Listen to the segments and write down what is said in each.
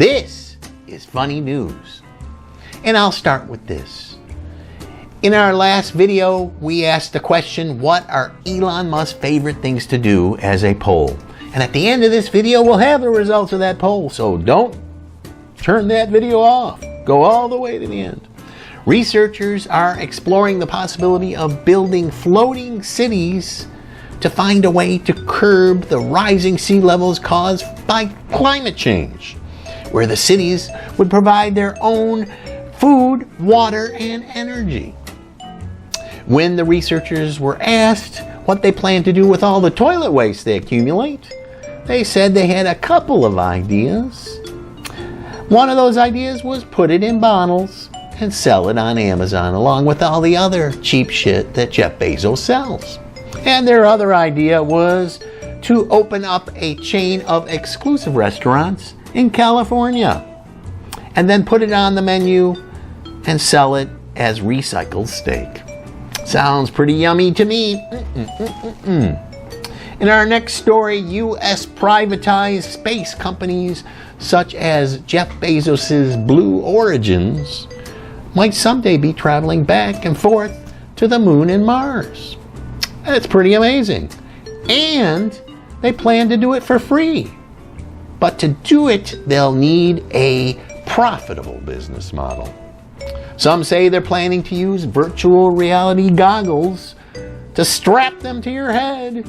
This is funny news. And I'll start with this. In our last video, we asked the question, what are Elon Musk's favorite things to do as a poll? And at the end of this video, we'll have the results of that poll. So don't turn that video off. Go all the way to the end. Researchers are exploring the possibility of building floating cities to find a way to curb the rising sea levels caused by climate change, where the cities would provide their own food, water, and energy. When the researchers were asked what they plan to do with all the toilet waste they accumulate, they said they had a couple of ideas. One of those ideas was put it in bottles and sell it on Amazon along with all the other cheap shit that Jeff Bezos sells. And their other idea was to open up a chain of exclusive restaurants in California and then put it on the menu and sell it as recycled steak. Sounds pretty yummy to me. In our next story, U.S. privatized space companies such as Jeff Bezos' Blue Origins might someday be traveling back and forth to the moon and Mars. That's pretty amazing. And they plan to do it for free. But to do it, they'll need a profitable business model. Some say they're planning to use virtual reality goggles to strap them to your head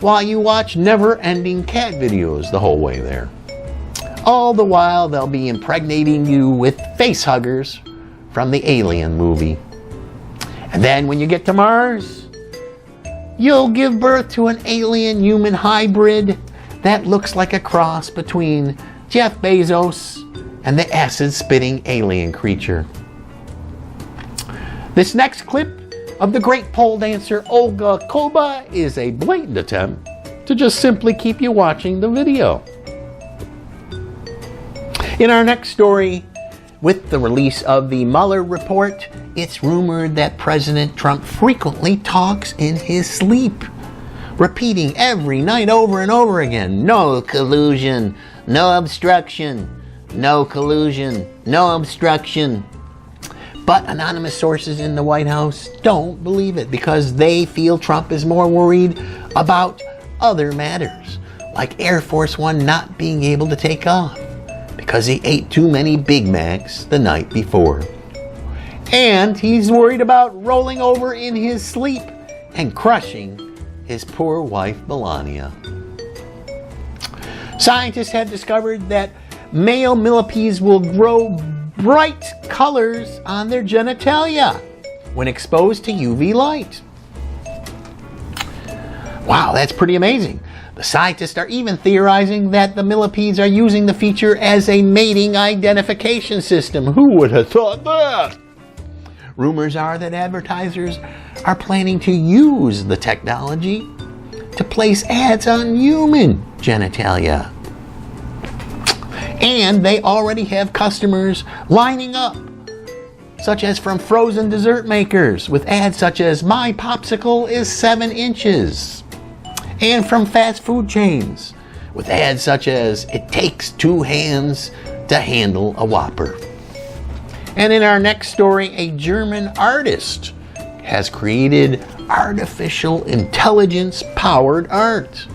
while you watch never-ending cat videos the whole way there. All the while, they'll be impregnating you with face huggers from the Alien movie. And then when you get to Mars, you'll give birth to an alien-human hybrid that looks like a cross between Jeff Bezos and the acid-spitting alien creature. This next clip of the great pole dancer Olga Koba is a blatant attempt to just simply keep you watching the video. In our next story, with the release of the Mueller report, it's rumored that President Trump frequently talks in his sleep, repeating every night over and over again, "No collusion, no obstruction, no collusion, no obstruction." But anonymous sources in the White House don't believe it because they feel Trump is more worried about other matters, like Air Force One not being able to take off because he ate too many Big Macs the night before. And he's worried about rolling over in his sleep and crushing his poor wife Melania. Scientists have discovered that male millipedes will grow bright colors on their genitalia when exposed to UV light. Wow, that's pretty amazing. The scientists are even theorizing that the millipedes are using the feature as a mating identification system. Who would have thought that? Rumors are that advertisers are planning to use the technology to place ads on human genitalia. And they already have customers lining up, such as from frozen dessert makers with ads such as "My popsicle is 7 inches," and from fast food chains with ads such as "It takes 2 hands to handle a Whopper." And in our next story, a German artist has created artificial intelligence-powered art,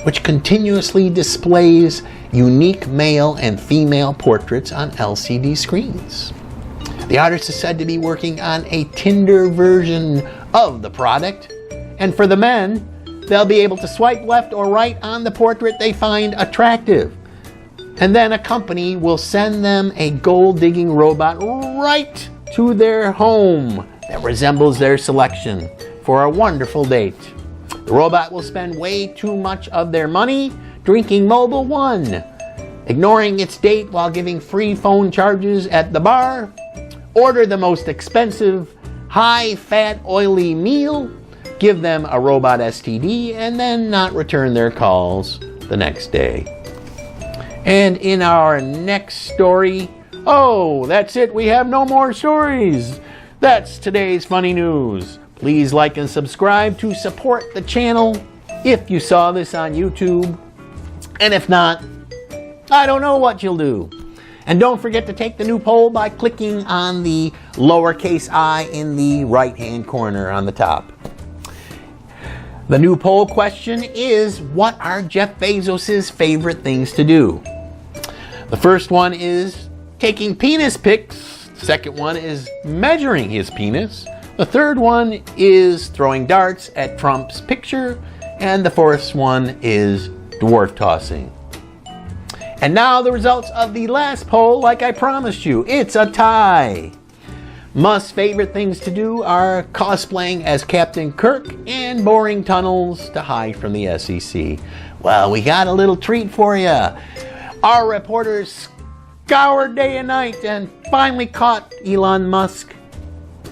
which continuously displays unique male and female portraits on LCD screens. The artist is said to be working on a Tinder version of the product, and for the men, they'll be able to swipe left or right on the portrait they find attractive. And then a company will send them a gold-digging robot right to their home that resembles their selection for a wonderful date. The robot will spend way too much of their money drinking Mobil 1, ignoring its date while giving free phone charges at the bar, order the most expensive, high-fat, oily meal, give them a robot STD, and then not return their calls the next day. And in our next story, oh, that's it, we have no more stories. That's today's funny news. Please like and subscribe to support the channel if you saw this on YouTube. And if not, I don't know what you'll do. And don't forget to take the new poll by clicking on the lowercase I in the right-hand corner on the top. The new poll question is, what are Jeff Bezos' favorite things to do? The first one is taking penis pics. The second one is measuring his penis. The third one is throwing darts at Trump's picture. And the fourth one is dwarf tossing. And now the results of the last poll, like I promised you. It's a tie. Musk's favorite things to do are cosplaying as Captain Kirk and boring tunnels to hide from the SEC. Well, we got a little treat for you. Our reporters scoured day and night and finally caught Elon Musk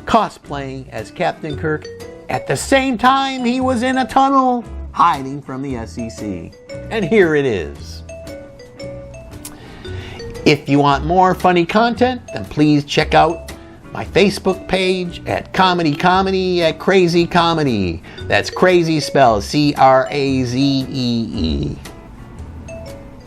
cosplaying as Captain Kirk at the same time he was in a tunnel hiding from the SEC. And here it is. If you want more funny content, then please check out my Facebook page at Comedy at Crazy Comedy. That's crazy spelled C-R-A-Z-E-E.